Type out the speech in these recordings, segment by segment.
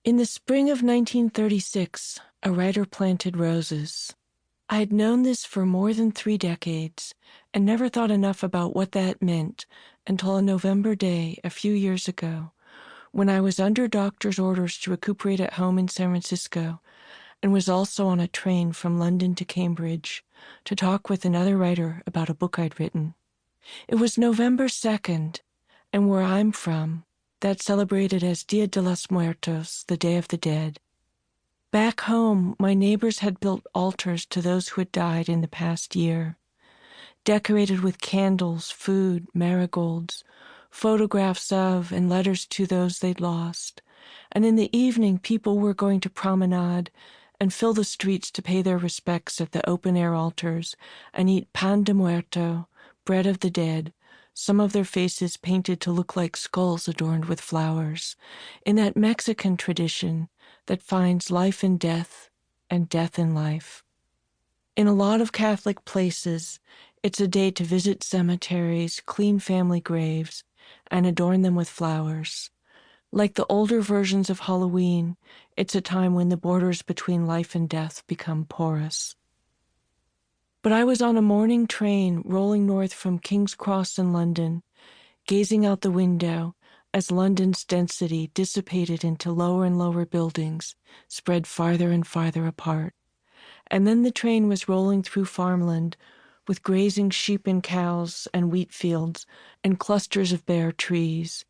In the spring of 1936, a writer planted roses. I had known this for more than 3 decades and never thought enough about what that meant until a November day a few years ago, when I was under doctor's orders to recuperate at home in San Francisco and was also on a train from London to Cambridge to talk with another writer about a book I'd written. It was November 2nd, and where I'm from, that's celebrated as Dia de los Muertos, the Day of the Dead. Back home, my neighbors had built altars to those who had died in the past year, decorated with candles, food, marigolds, photographs of and letters to those they'd lost. And in the evening, people were going to promenade and fill the streets to pay their respects at the open-air altars and eat pan de muerto, bread of the dead, some of their faces painted to look like skulls adorned with flowers, in that Mexican tradition that finds life in death and death in life. In a lot of Catholic places, it's a day to visit cemeteries, clean family graves, and adorn them with flowers. Like the older versions of Halloween, it's a time when the borders between life and death become porous. But I was on a morning train rolling north from King's Cross in London, gazing out the window as London's density dissipated into lower and lower buildings, spread farther and farther apart. And then the train was rolling through farmland with grazing sheep and cows and wheat fields and clusters of bare trees,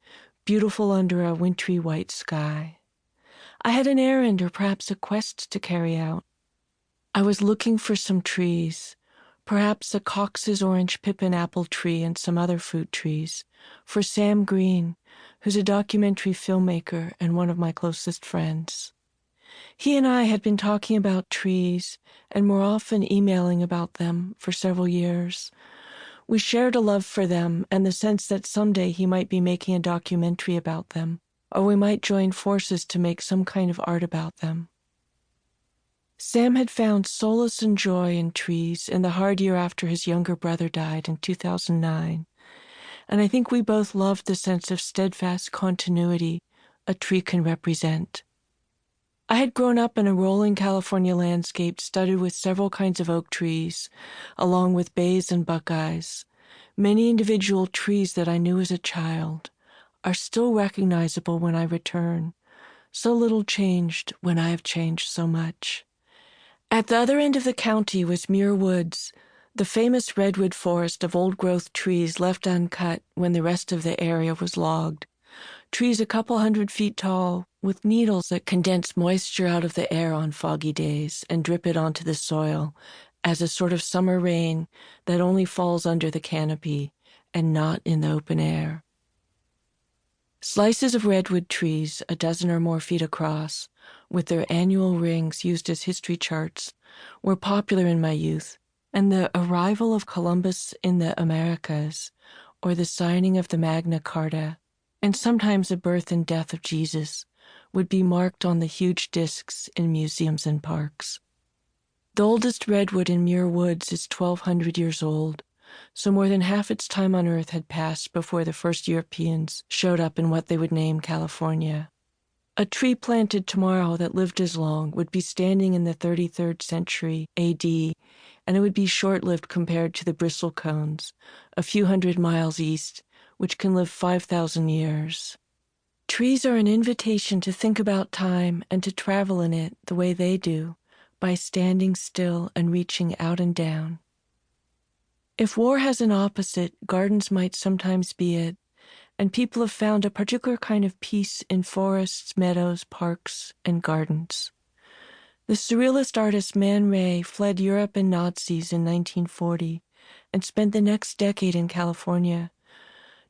beautiful under a wintry white sky. I had an errand or perhaps a quest to carry out. I was looking for some trees, perhaps a Cox's orange pippin apple tree and some other fruit trees, for Sam Green, who's a documentary filmmaker and one of my closest friends. He and I had been talking about trees and more often emailing about them for several years. We shared a love for them and the sense that someday he might be making a documentary about them, or we might join forces to make some kind of art about them. Sam had found solace and joy in trees in the hard year after his younger brother died in 2009, and I think we both loved the sense of steadfast continuity a tree can represent. I had grown up in a rolling California landscape studded with several kinds of oak trees, along with bays and buckeyes. Many individual trees that I knew as a child are still recognizable when I return, so little changed when I have changed so much. At the other end of the county was Muir Woods, the famous redwood forest of old-growth trees left uncut when the rest of the area was logged. Trees a couple 100 feet tall, with needles that condense moisture out of the air on foggy days and drip it onto the soil as a sort of summer rain that only falls under the canopy and not in the open air. Slices of redwood trees, a dozen or more feet across, with their annual rings used as history charts, were popular in my youth, and the arrival of Columbus in the Americas, or the signing of the Magna Carta, and sometimes the birth and death of Jesus, would be marked on the huge discs in museums and parks. The oldest redwood in Muir Woods is 1,200 years old, so more than half its time on Earth had passed before the first Europeans showed up in what they would name California. A tree planted tomorrow that lived as long would be standing in the 33rd century A.D., and it would be short-lived compared to the bristlecones, a few hundred miles east, which can live 5,000 years. Trees are an invitation to think about time and to travel in it the way they do, by standing still and reaching out and down. If war has an opposite, gardens might sometimes be it, and people have found a particular kind of peace in forests, meadows, parks, and gardens. The surrealist artist Man Ray fled Europe and Nazis in 1940 and spent the next decade in California.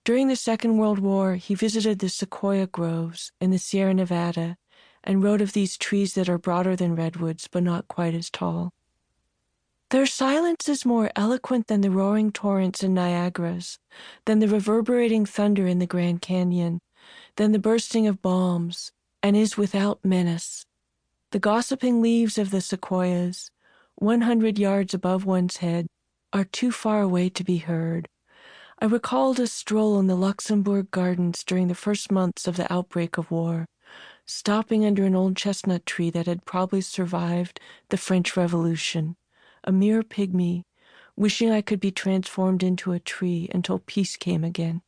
During the Second World War, he visited the sequoia groves in the Sierra Nevada and wrote of these trees that are broader than redwoods but not quite as tall. Their silence is more eloquent than the roaring torrents in Niagaras, than the reverberating thunder in the Grand Canyon, than the bursting of bombs, and is without menace. The gossiping leaves of the sequoias, 100 yards above one's head, are too far away to be heard. I recalled a stroll in the Luxembourg Gardens during the first months of the outbreak of war, stopping under an old chestnut tree that had probably survived the French Revolution, a mere pygmy, wishing I could be transformed into a tree until peace came again.